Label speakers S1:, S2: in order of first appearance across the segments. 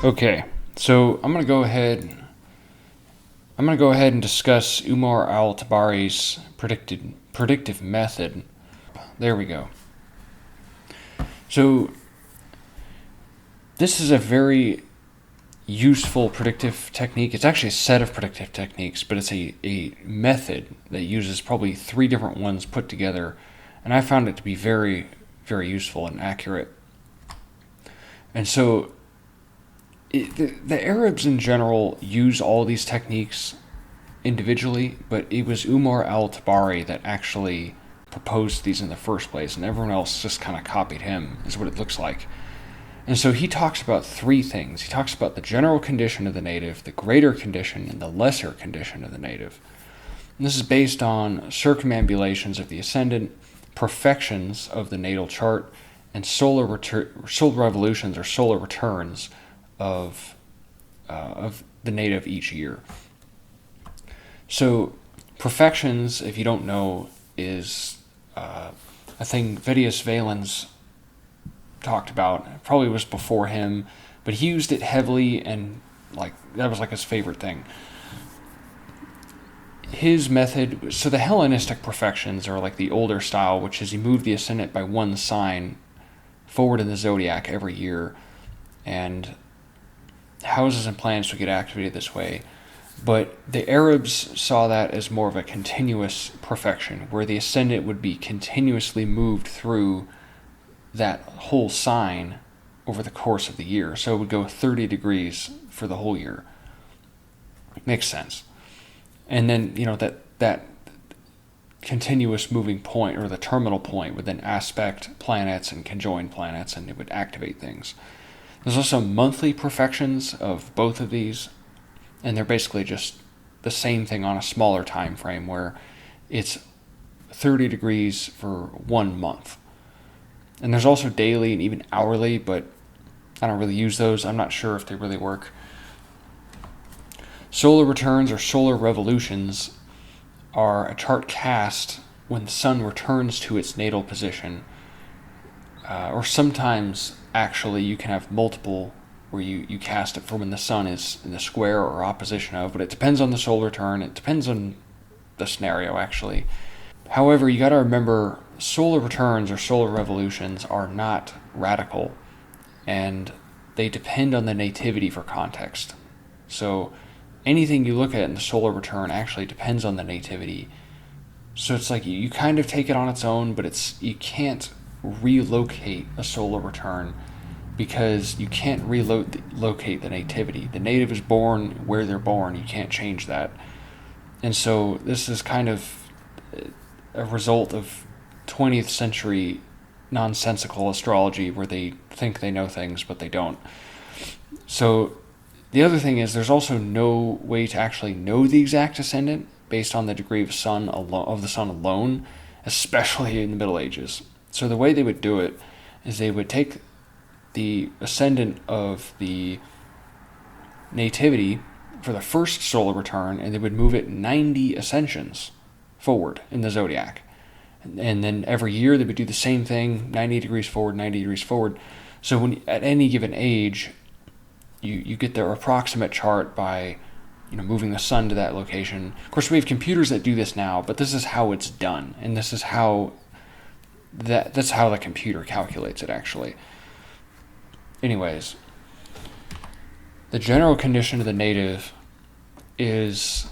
S1: Okay, so I'm gonna go ahead. And discuss Umar al-Tabari's predictive method. There we go. So this is a very useful predictive technique. It's actually a set of predictive techniques, but it's a method that uses probably 3 different ones put together, and I found it to be very, very useful and accurate. And so the Arabs in general use all these techniques individually, but it was Umar al-Tabari that actually proposed these in the first place, and everyone else just kind of copied him, is what it looks like. And so he talks about 3 things. He talks about the general condition of the native, the greater condition, and the lesser condition of the native. And this is based on circumambulations of the ascendant, profections of the natal chart, and solar revolutions or solar returns of the native each year. So profections, if you don't know, is a thing Vidius Valens talked about. It probably was before him, but he used it heavily, and that was his favorite thing. His method, so the Hellenistic profections are like the older style, which is you move the ascendant by 1 sign forward in the zodiac every year, and houses and planets would get activated this way. But the Arabs saw that as more of a continuous profection, where the ascendant would be continuously moved through that whole sign over the course of the year. So it would go 30 degrees for the whole year. Makes sense. And then, that continuous moving point, or the terminal point, would then aspect planets and conjoin planets, and it would activate things. There's also monthly profections of both of these, and they're basically just the same thing on a smaller time frame, where it's 30 degrees for 1 month. And there's also daily and even hourly, but I don't really use those. I'm not sure if they really work. Solar returns or solar revolutions are a chart cast when the sun returns to its natal position, or sometimes actually you can have multiple where you cast it for when the sun is in the square or opposition of, but it depends on the solar return. It depends on the scenario, actually. However, you got to remember, solar returns or solar revolutions are not radical, and they depend on the nativity for context. So anything you look at in the solar return actually depends on the nativity. So it's like you kind of take it on its own, but you can't relocate a solar return, because you can't relocate the nativity. The native is born where they're born. You can't change that. And so this is kind of a result of 20th century nonsensical astrology, where they think they know things, but they don't. So the other thing is, there's also no way to actually know the exact ascendant based on the degree of the sun alone, especially in the Middle Ages. So the way they would do it is they would take the ascendant of the nativity for the first solar return, and they would move it 90 ascensions forward in the zodiac. And then every year they would do the same thing, 90 degrees forward, 90 degrees forward. So when at any given age, you get their approximate chart by moving the sun to that location. Of course, we have computers that do this now, but this is how it's done, and this is that's how the computer calculates it, actually. Anyways, the general condition of the native is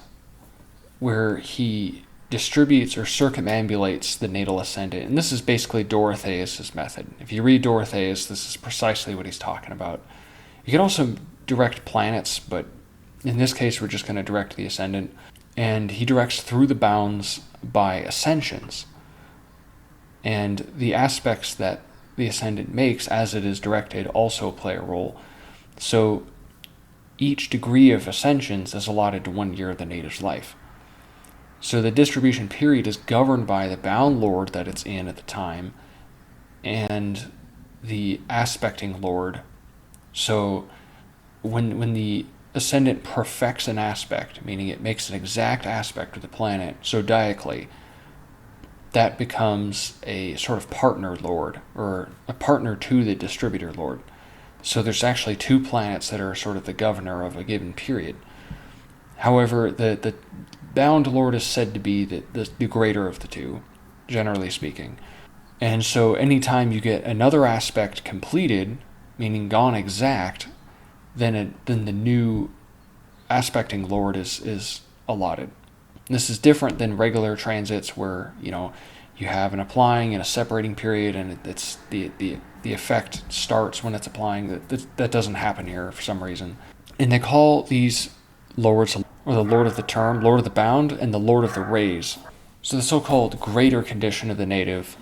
S1: where he distributes or circumambulates the natal ascendant. And this is basically Dorotheus' method. If you read Dorotheus, this is precisely what he's talking about. You can also direct planets, but in this case, we're just going to direct the ascendant. And he directs through the bounds by ascensions. And the aspects that the ascendant makes as it is directed also play a role. So each degree of ascensions is allotted to 1 year of the native's life. So the distribution period is governed by the bound lord that it's in at the time and the aspecting lord. So when the ascendant perfects an aspect, meaning it makes an exact aspect with the planet zodiacally, that becomes a sort of partner lord, or a partner to the distributor lord. So there's actually two planets that are sort of the governor of a given period. However, the bound lord is said to be the greater of the two, generally speaking. And so anytime you get another aspect completed, meaning gone exact, then the new aspecting lord is allotted. This is different than regular transits where, you have an applying and a separating period, and it's the effect starts when it's applying. That doesn't happen here for some reason. And they call these lords, or the lord of the term, lord of the bound, and the lord of the rays. So the so-called greater condition of the native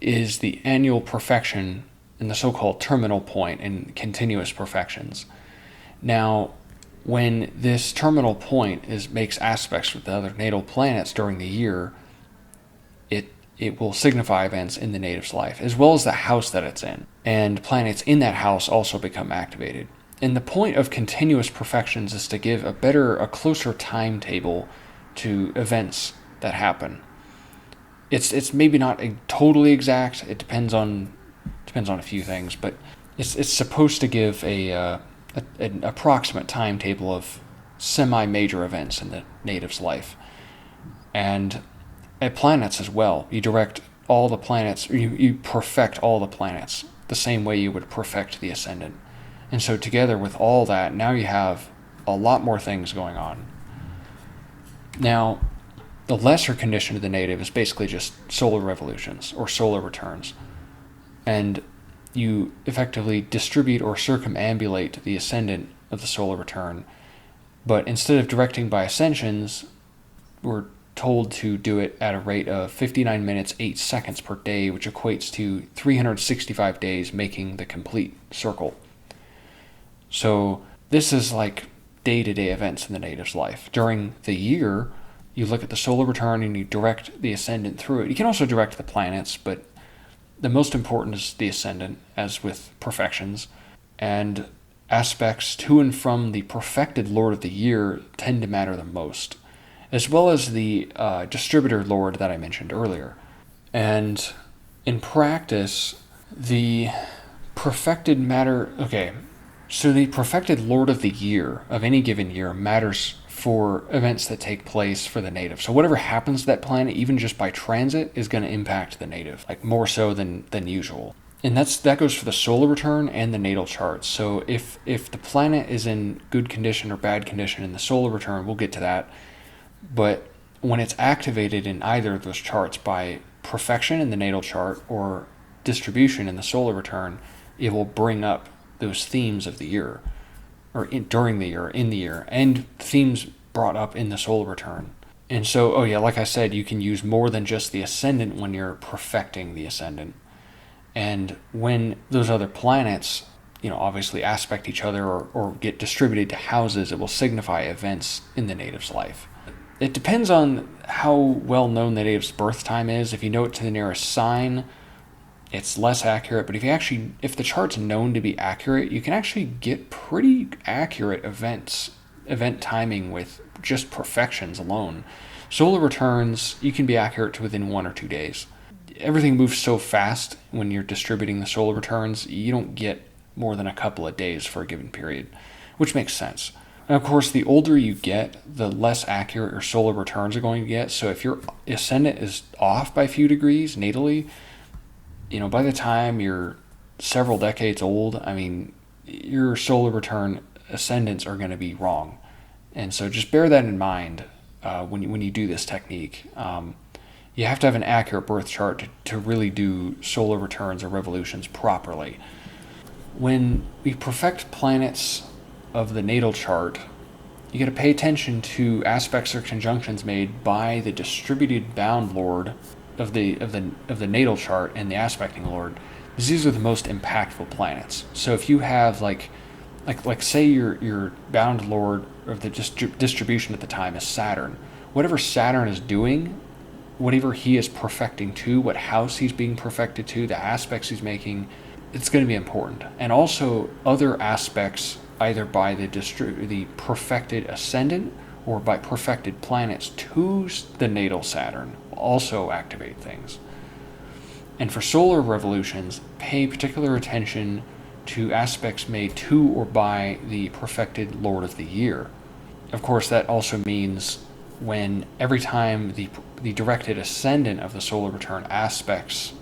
S1: is the annual perfection and the so-called terminal point in continuous perfections. Now, when this terminal point makes aspects with the other natal planets during the year, it will signify events in the native's life, as well as the house that it's in. And planets in that house also become activated. And the point of continuous perfections is to give a closer timetable to events that happen. It's maybe not totally exact. It depends on a few things, but it's supposed to give an approximate timetable of semi-major events in the native's life. And at planets as well, you direct all the planets, you perfect all the planets the same way you would perfect the Ascendant. And so together with all that, now you have a lot more things going on. Now, the lesser condition of the native is basically just solar revolutions or solar returns. And you effectively distribute or circumambulate the Ascendant of the solar return. But instead of directing by ascensions, we're told to do it at a rate of 59 minutes 8 seconds per day, which equates to 365 days, making the complete circle. So this is like day-to-day events in the native's life. During the year, you look at the solar return and you direct the Ascendant through it. You can also direct the planets, but the most important is the Ascendant, as with perfections. And aspects to and from the perfected Lord of the Year tend to matter the most, as well as the distributor Lord that I mentioned earlier. And in practice, the perfected matter... Okay, so the perfected Lord of the Year of any given year matters for events that take place for the native. So whatever happens to that planet, even just by transit, is going to impact the native, like more so than usual. And that goes for the solar return and the natal charts. So if the planet is in good condition or bad condition in the solar return, we'll get to that. But when it's activated in either of those charts by perfection in the natal chart or distribution in the solar return, it will bring up those themes of the year, or during the year, in the year, and themes brought up in the solar return. And so, like I said, you can use more than just the Ascendant when you're perfecting the Ascendant. And when those other planets, obviously aspect each other or get distributed to houses, it will signify events in the native's life. It depends on how well known the native's birth time is. If you know it to the nearest sign, it's less accurate. But if the chart's known to be accurate, you can actually get pretty accurate event timing with just perfections alone. Solar returns, you can be accurate to within 1 or 2 days. Everything moves so fast when you're distributing the solar returns, you don't get more than a couple of days for a given period, which makes sense. And of course, the older you get, the less accurate your solar returns are going to get. So if your Ascendant is off by a few degrees natally, by the time you're several decades old, your solar return ascendants are going to be wrong. And so just bear that in mind when you do this technique. You have to have an accurate birth chart to really do solar returns or revolutions properly. When we perfect planets of the natal chart, you got to pay attention to aspects or conjunctions made by the distributed bound lord of the natal chart and the aspecting lord. These are the most impactful planets. So if you have like say your bound lord of the distribution at the time is Saturn, whatever Saturn is doing, whatever he is perfecting to, what house he's being perfected to, the aspects he's making, it's going to be important. And also other aspects, either by the perfected ascendant or by perfected planets to the natal Saturn, also activate things. And for solar revolutions, pay particular attention to aspects made to or by the perfected Lord of the Year. Of course, that also means when every time the directed ascendant of the solar return aspects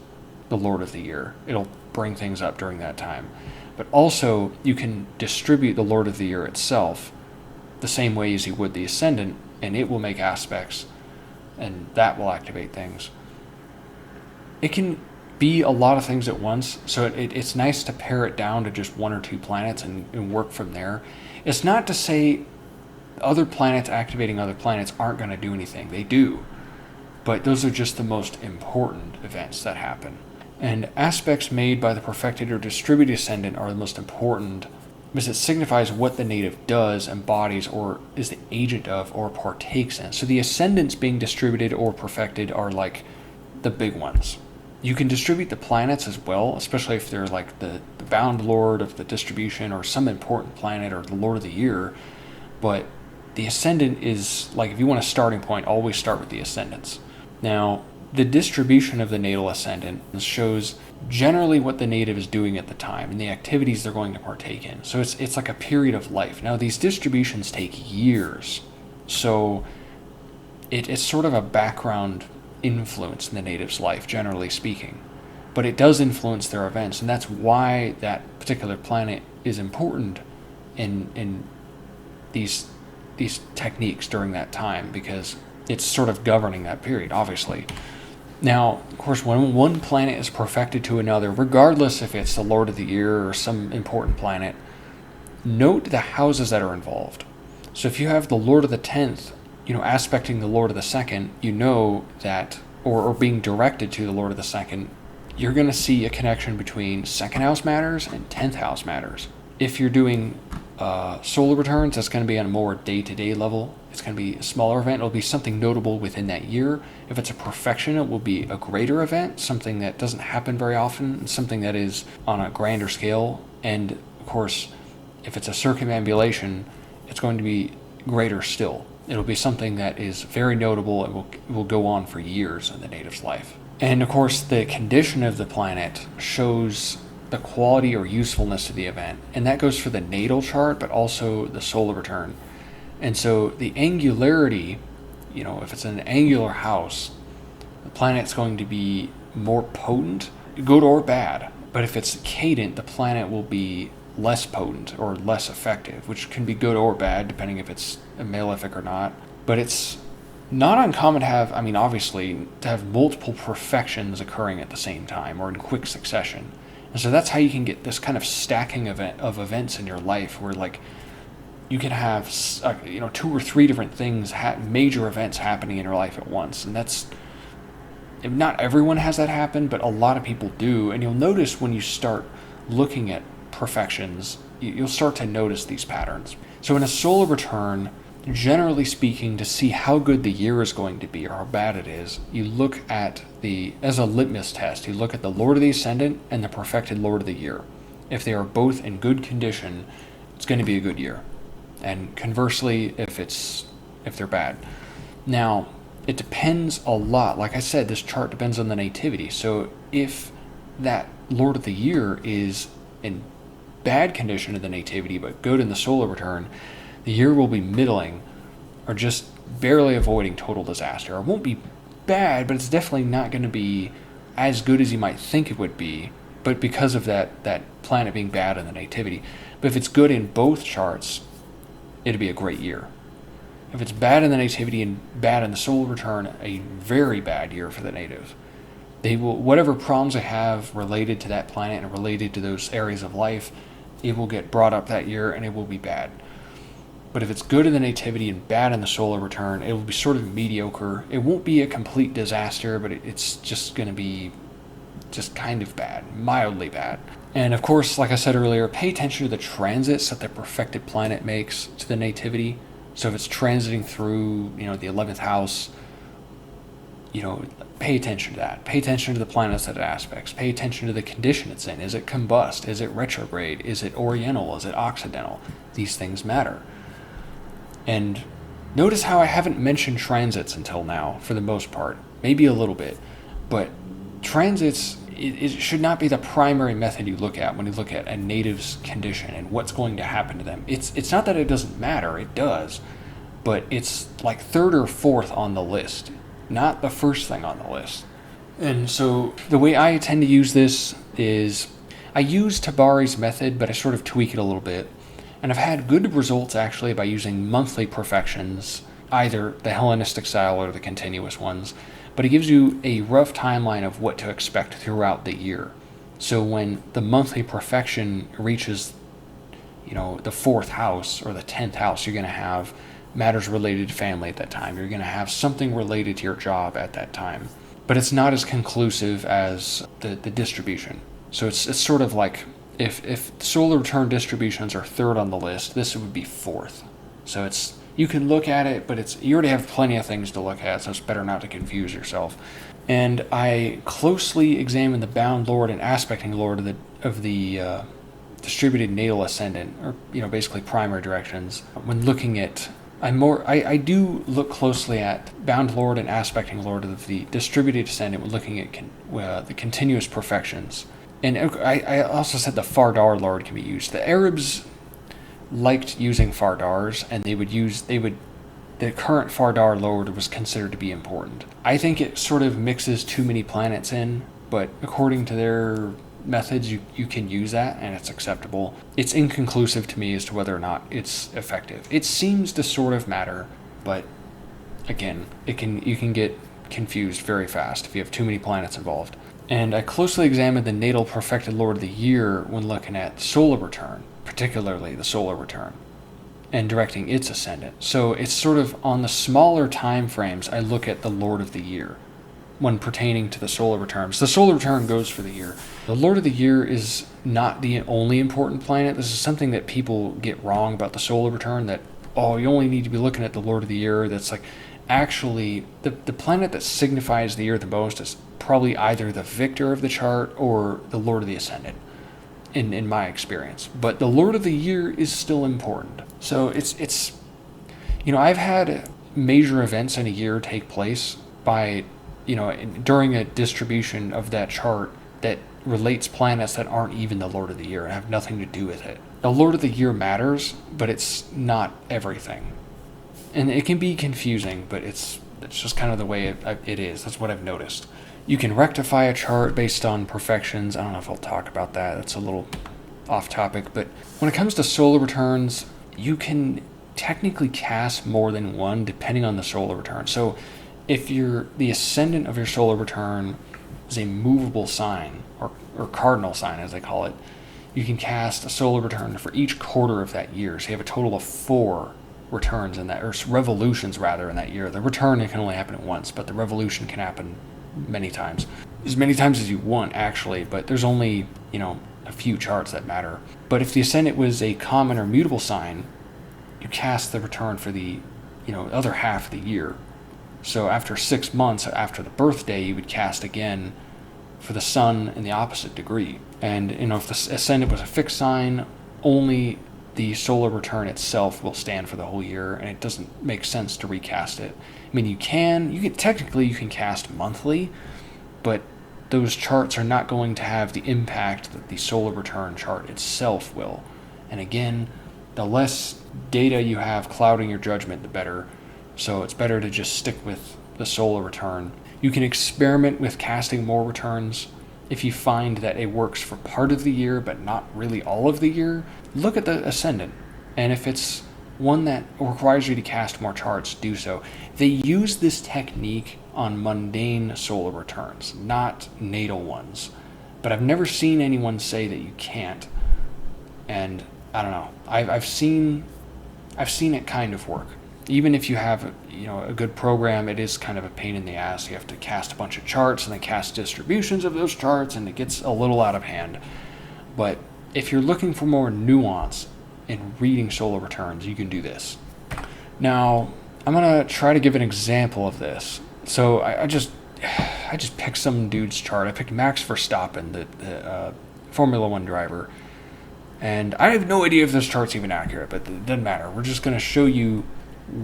S1: the Lord of the Year, it'll bring things up during that time. But also, you can distribute the Lord of the Year itself the same way as you would the ascendant, and it will make aspects, and that will activate things. It can be a lot of things at once, so it's nice to pare it down to just one or two planets and work from there. It's not to say other planets activating other planets aren't going to do anything. They do. But those are just the most important events that happen. And aspects made by the perfected or distributed ascendant are the most important because it signifies what the native does, embodies, or is the agent of, or partakes in. So the ascendants being distributed or perfected are like the big ones. You can distribute the planets as well, especially if they're like the bound lord of the distribution or some important planet or the Lord of the Year. But the ascendant is, like, if you want a starting point, always start with the ascendants. Now, the distribution of the natal ascendant shows generally what the native is doing at the time and the activities they're going to partake in. So it's like a period of life. Now, these distributions take years. So it's sort of a background influence in the native's life, generally speaking. But it does influence their events, and that's why that particular planet is important in these techniques during that time, because it's sort of governing that period, obviously. Now, of course, when one planet is perfected to another, regardless if it's the Lord of the Year or some important planet, note the houses that are involved. So if you have the Lord of the 10th, aspecting the Lord of the 2nd, that, or being directed to the Lord of the 2nd, you're going to see a connection between 2nd house matters and 10th house matters. If you're doing solar returns, that's going to be on a more day-to-day level. It's going to be a smaller event. It'll be something notable within that year. If it's a profection, it will be a greater event, something that doesn't happen very often, something that is on a grander scale. And, of course, if it's a circumambulation, it's going to be greater still. It'll be something that is very notable and will go on for years in the native's life. And, of course, the condition of the planet shows the quality or usefulness of the event. And that goes for the natal chart, but also the solar return. And so the angularity, if it's an angular house, the planet's going to be more potent, good or bad. But if it's cadent, the planet will be less potent or less effective, which can be good or bad, depending if it's a malefic or not. But it's not uncommon to have, obviously, to have multiple perfections occurring at the same time or in quick succession. And so that's how you can get this kind of stacking of events in your life where, like, you can have, 2 or 3 different things, major events happening in your life at once. And that's, not everyone has that happen, but a lot of people do. And you'll notice when you start looking at perfections, you'll start to notice these patterns. So in a solar return, generally speaking, to see how good the year is going to be or how bad it is, you look at as a litmus test, you look at the Lord of the Ascendant and the perfected Lord of the Year. If they are both in good condition, it's going to be a good year. And conversely, if they're bad. Now, it depends a lot. Like I said, this chart depends on the nativity. So if that Lord of the Year is in bad condition in the nativity, but good in the solar return, the year will be middling or just barely avoiding total disaster. It won't be bad, but it's definitely not going to be as good as you might think it would be, but because of that planet being bad in the nativity. But if it's good in both charts, it'll be a great year. If it's bad in the nativity and bad in the solar return, a very bad year for the native. They will, whatever problems they have related to that planet and related to those areas of life, it will get brought up that year and it will be bad. But if it's good in the nativity and bad in the solar return, it will be sort of mediocre. It won't be a complete disaster, but it's just going to be just kind of bad, mildly bad. And of course, like I said earlier, pay attention to the transits that the perfected planet makes to the nativity. So if it's transiting through, the 11th house, pay attention to that. Pay attention to the planets that it aspects. Pay attention to the condition it's in. Is it combust? Is it retrograde? Is it oriental? Is it occidental? These things matter. And notice how I haven't mentioned transits until now, for the most part. Maybe a little bit. But transits, it should not be the primary method you look at when you look at a native's condition and what's going to happen to them. It's not that it doesn't matter, it does, but it's like third or fourth on the list, not the first thing on the list. And so the way I tend to use this is I use Tabari's method, but I sort of tweak it a little bit. And I've had good results actually by using monthly profections, either the Hellenistic style or the continuous ones. But it gives you a rough timeline of what to expect throughout the year. So when the monthly profection reaches, the 4th house or the 10th house, you're going to have matters related to family at that time. You're going to have something related to your job at that time. But it's not as conclusive as the distribution. So it's sort of like if solar return distributions are third on the list, this would be fourth. So you can look at it, but you already have plenty of things to look at, so it's better not to confuse yourself. And I closely examine the bound lord and aspecting lord of the distributed natal ascendant, or basically primary directions. When looking at, I do look closely at bound lord and aspecting lord of the distributed ascendant when looking at the continuous perfections. And I also said the Fardar lord can be used. The Arabs liked using Fardars, and the current Fardar lord was considered to be important. I think it sort of mixes too many planets in, but according to their methods, you can use that, and it's acceptable. It's inconclusive to me as to whether or not it's effective. It seems to sort of matter, but again, you can get confused very fast if you have too many planets involved. And I closely examined the natal perfected lord of the year when looking at solar return, particularly the solar return, and directing its ascendant. So it's sort of on the smaller time frames I look at the lord of the year when pertaining to the solar returns. The solar return goes for the year. The lord of the year is not the only important planet. This is something that people get wrong about the solar return, that, you only need to be looking at the lord of the year. That's like, actually, the planet that signifies the year the most is probably either the victor of the chart or the lord of the ascendant, in my experience. But the lord of the year is still important. So it's I've had major events in a year take place by during a distribution of that chart that relates planets that aren't even the lord of the year and have nothing to do with it. The lord of the year matters, but it's not everything. And it can be confusing, but it's just kind of the way it is. That's what I've noticed. You can rectify a chart based on perfections. I don't know if I'll talk about that. That's a little off topic. But when it comes to solar returns, you can technically cast more than one depending on the solar return. So if the ascendant of your solar return is a movable sign, or cardinal sign as they call it, you can cast a solar return for each quarter of that year. So you have a total of 4 returns in that, or revolutions rather, in that year. The return can only happen at once, but the revolution can happen many times. As many times as you want, actually, but there's only, a few charts that matter. But if the ascendant was a common or mutable sign, you cast the return for the, other half of the year. So after 6 months after the birthday, you would cast again for the sun in the opposite degree. And, if the ascendant was a fixed sign, only the solar return itself will stand for the whole year, and it doesn't make sense to recast it. I mean, you can cast monthly, but those charts are not going to have the impact that the solar return chart itself will. And again, the less data you have clouding your judgment, the better. So it's better to just stick with the solar return. You can experiment with casting more returns. If you find that it works for part of the year, but not really all of the year, look at the ascendant. And if it's one that requires you to cast more charts, do so. They use this technique on mundane solar returns, not natal ones. But I've never seen anyone say that you can't. And I don't know. I've seen it kind of work. Even if you have a good program, it is kind of a pain in the ass. You have to cast a bunch of charts and then cast distributions of those charts, and it gets a little out of hand. But if you're looking for more nuance in reading solar returns, you can do this. Now, I'm going to try to give an example of this. So I just picked some dude's chart. I picked Max Verstappen, the Formula One driver. And I have no idea if this chart's even accurate, but it doesn't matter. We're just going to show you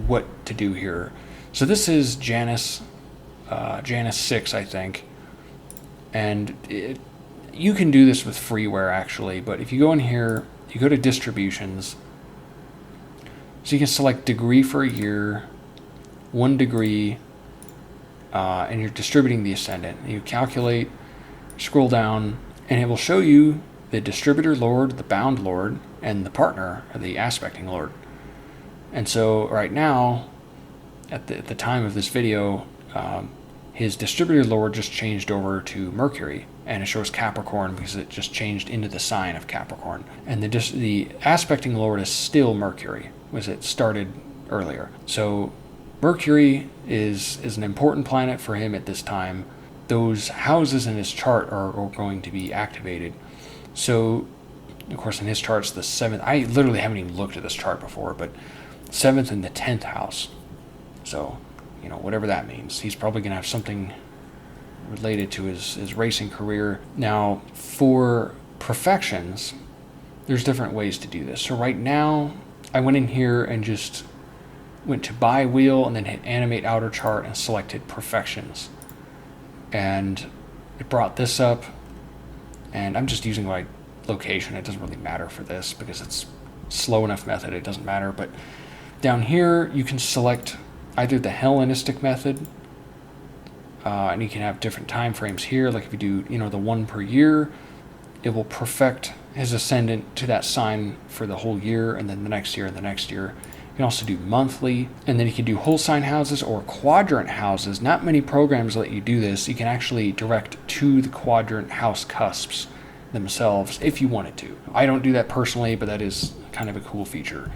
S1: what to do here. So this is Janus 6, I think. And you can do this with freeware actually, but if you go in here, you go to distributions, so you can select degree for a year, 1 degree, and you're distributing the ascendant. You calculate, scroll down, and it will show you the distributor lord, the bound lord, and the partner, or the aspecting lord. And so right now, at the time of this video, his distributor lord just changed over to Mercury, and it shows Capricorn because it just changed into the sign of Capricorn. And the aspecting lord is still Mercury, as it started earlier. So Mercury is an important planet for him at this time. Those houses in his chart are going to be activated. So, of course, in his chart's the 7th. I literally haven't even looked at this chart before, but 7th and the 10th house. So, whatever that means. He's probably going to have something related to his racing career. Now, for profections, there's different ways to do this. So right now, I went in here and just went to buy wheel and then hit animate outer chart and selected profections. And it brought this up, and I'm just using my location. It doesn't really matter for this because it's slow enough method, it doesn't matter. But down here, you can select either the Hellenistic method, and you can have different time frames here. Like if you do, the 1 per year, it will perfect his ascendant to that sign for the whole year, and then the next year and the next year. You can also do monthly, and then you can do whole sign houses or quadrant houses. Not many programs let you do this. You can actually direct to the quadrant house cusps themselves if you wanted to. I don't do that personally, but that is kind of a cool feature.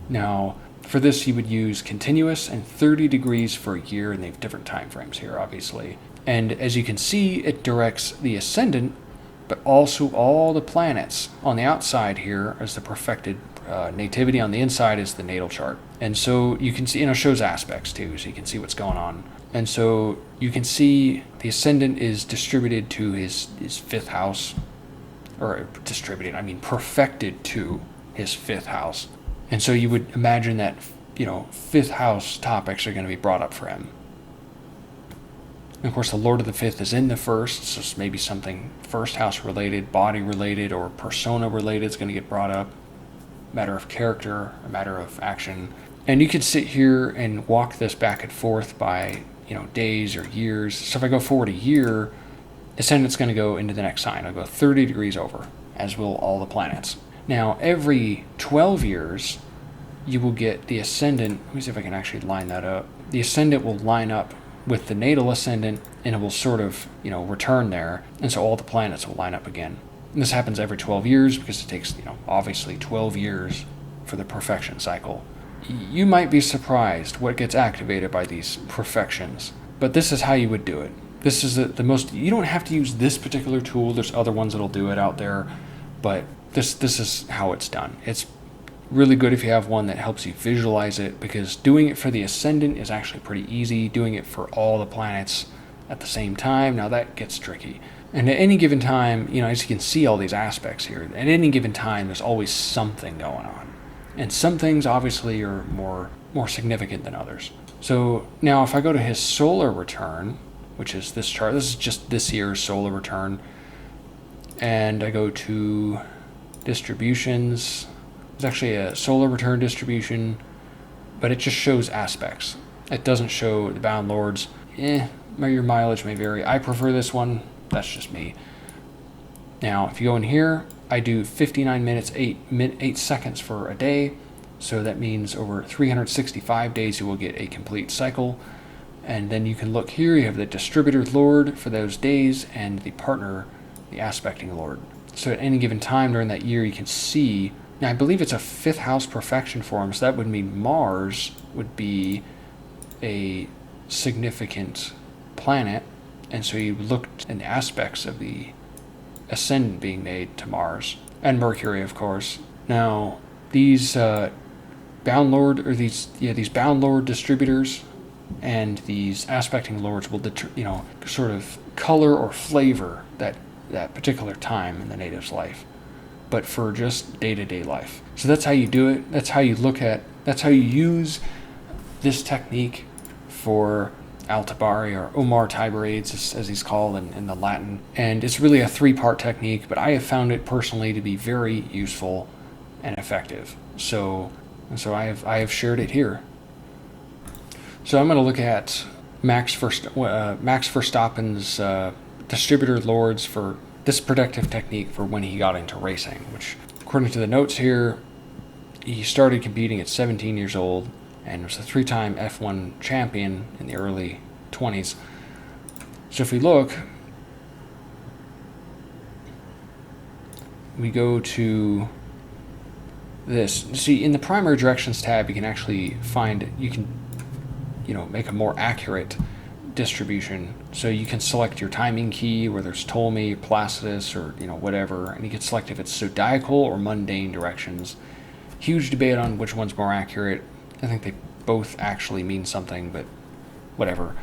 S1: Now, for this, you would use continuous and 30 degrees for a year, and they have different time frames here, obviously. And as you can see, it directs the ascendant, but also all the planets on the outside here as the perfected nativity. On the inside is the natal chart. And so you can see, it shows aspects too, so you can see what's going on. And so you can see the ascendant is distributed to his 5th house, or perfected to his 5th house. And so you would imagine that, 5th house topics are going to be brought up for him. And of course, the Lord of the 5th is in the 1st, so it's maybe something 1st house related, body related, or persona related is going to get brought up. Matter of character, a matter of action. And you could sit here and walk this back and forth by, days or years. So if I go forward a year, ascendant's going to go into the next sign. I'll go 30 degrees over, as will all the planets. Now, every 12 years, you will get the ascendant. Let me see if I can actually line that up. The ascendant will line up with the natal ascendant, and it will sort of, return there. And so all the planets will line up again. And this happens every 12 years because it takes, obviously 12 years for the perfection cycle. You might be surprised what gets activated by these perfections, but this is how you would do it. This is the most, you don't have to use this particular tool. There's other ones that'll do it out there, but this is how it's done. It's really good if you have one that helps you visualize it, because doing it for the ascendant is actually pretty easy. Doing it for all the planets at the same time, now that gets tricky. And at any given time, as you can see all these aspects here, at any given time there's always something going on. And some things obviously are more significant than others. So now if I go to his solar return, which is this chart, this is just this year's solar return, and I go to distributions. There's actually a solar return distribution, but it just shows aspects. It doesn't show the bound lords. Your mileage may vary. I prefer this one. That's just me. Now, if you go in here, I do 59 minutes, 8 seconds for a day. So that means over 365 days you will get a complete cycle. And then you can look here, you have the distributor lord for those days and the partner, the aspecting lord. So at any given time during that year, you can see, now I believe it's a 5th house perfection for him, so that would mean Mars would be a significant planet. And so you looked in the aspects of the ascendant being made to Mars and Mercury, of course. Now, these bound lord, or these bound lord distributors and these aspecting lords will sort of color or flavor that particular time in the native's life, but for just day-to-day life. So that's how you do it. That's how you use this technique for Tabari, or Umar Tabari, as he's called in the Latin. And it's really a 3-part technique, but I have found it personally to be very useful and effective. So I have shared it here. So I'm going to look at Max Verstappen's distributor lords for this predictive technique for when he got into racing, which, according to the notes here, he started competing at 17 years old and was a 3-time F1 champion in the early 20s. So if we look, we go to this. See, in the primary directions tab, you can actually find, make a more accurate distribution. So you can select your timing key, whether it's Ptolemy, Placidus, or whatever, and you can select if it's zodiacal or mundane directions. Huge debate on which one's more accurate. I think they both actually mean something, but whatever.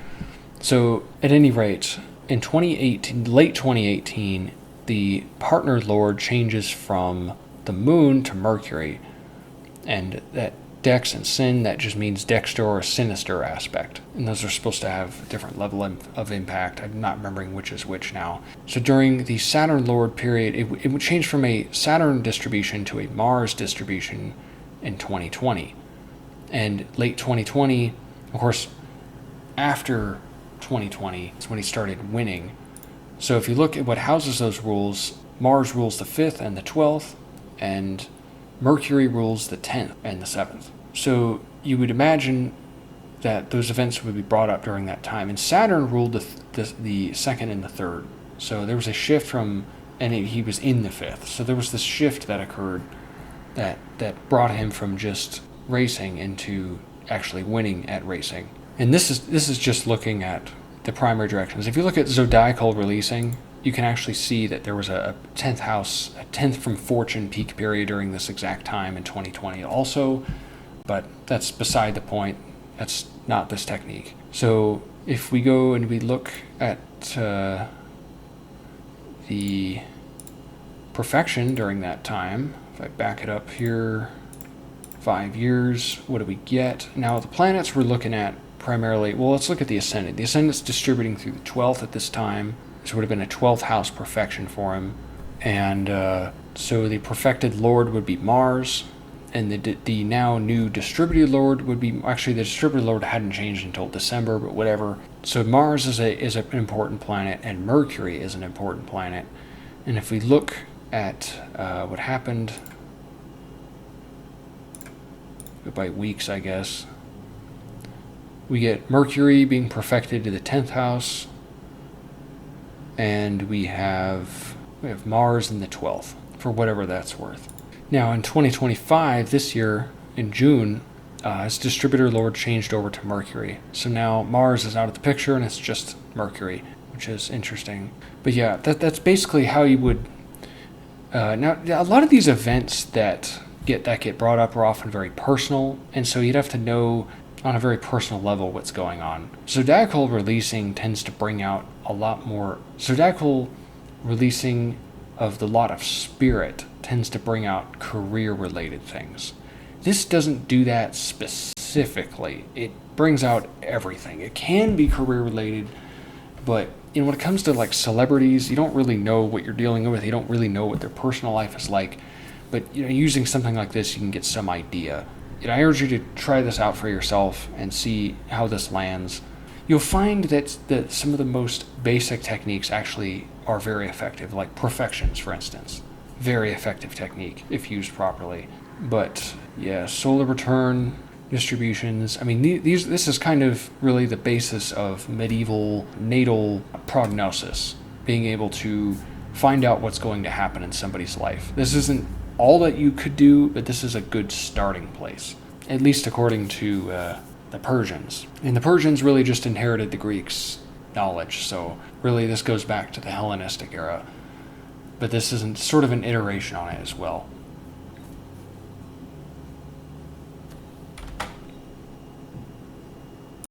S1: So at any rate, in late 2018, the partner lord changes from the moon to Mercury, and that Dex and Sin, that just means dexter or sinister aspect. And those are supposed to have a different level of impact. I'm not remembering which is which now. So during the Saturn Lord period, it would change from a Saturn distribution to a Mars distribution in 2020. And late 2020, of course, after 2020 is when he started winning. So if you look at what houses those rules, Mars rules the 5th and the 12th, and Mercury rules the 10th and the 7th. So you would imagine that those events would be brought up during that time. And Saturn ruled the 2nd and the 3rd. So there was a shift he was in the 5th. So there was this shift that occurred that brought him from just racing into actually winning at racing. And this is just looking at the primary directions. If you look at zodiacal releasing, you can actually see that there was a 10th house, a 10th from fortune peak period during this exact time in 2020 also, but that's beside the point. That's not this technique. So if we go and we look at the perfection during that time, if I back it up here, 5 years, what do we get? Now the planets we're looking at primarily, well, let's look at the Ascendant. The Ascendant's distributing through the 12th at this time. This would have been a 12th house perfection for him. And so the perfected lord would be Mars, and the now new distributed lord would be, actually the distributed lord hadn't changed until December, but whatever. So Mars is an important planet, and Mercury is an important planet. And if we look at what happened, by weeks, I guess, we get Mercury being perfected to the 10th house, and we have Mars in the 12th, for whatever that's worth. Now in 2025, this year, in June, his distributor lord changed over to Mercury. So now Mars is out of the picture and it's just Mercury, which is interesting. But yeah, that's basically how you would... now, a lot of these events that get brought up are often very personal, and so you'd have to know on a very personal level what's going on. Zodiacal releasing tends to bring out a lot more... Zodiacal releasing of the lot of spirit tends to bring out career-related things. This doesn't do that specifically. It brings out everything. It can be career-related, but when it comes to like celebrities, you don't really know what you're dealing with. You don't really know what their personal life is like. But using something like this, you can get some idea. I urge you to try this out for yourself and see how this lands. You'll find that some of the most basic techniques actually are very effective, like profections, for instance. Very effective technique if used properly. But yeah, solar return distributions. I mean, this is kind of really the basis of medieval natal prognosis, being able to find out what's going to happen in somebody's life. This isn't all that you could do, but this is a good starting place, at least according to the Persians. And the Persians really just inherited the Greeks' knowledge, so really this goes back to the Hellenistic era. But this isn't sort of an iteration on it as well.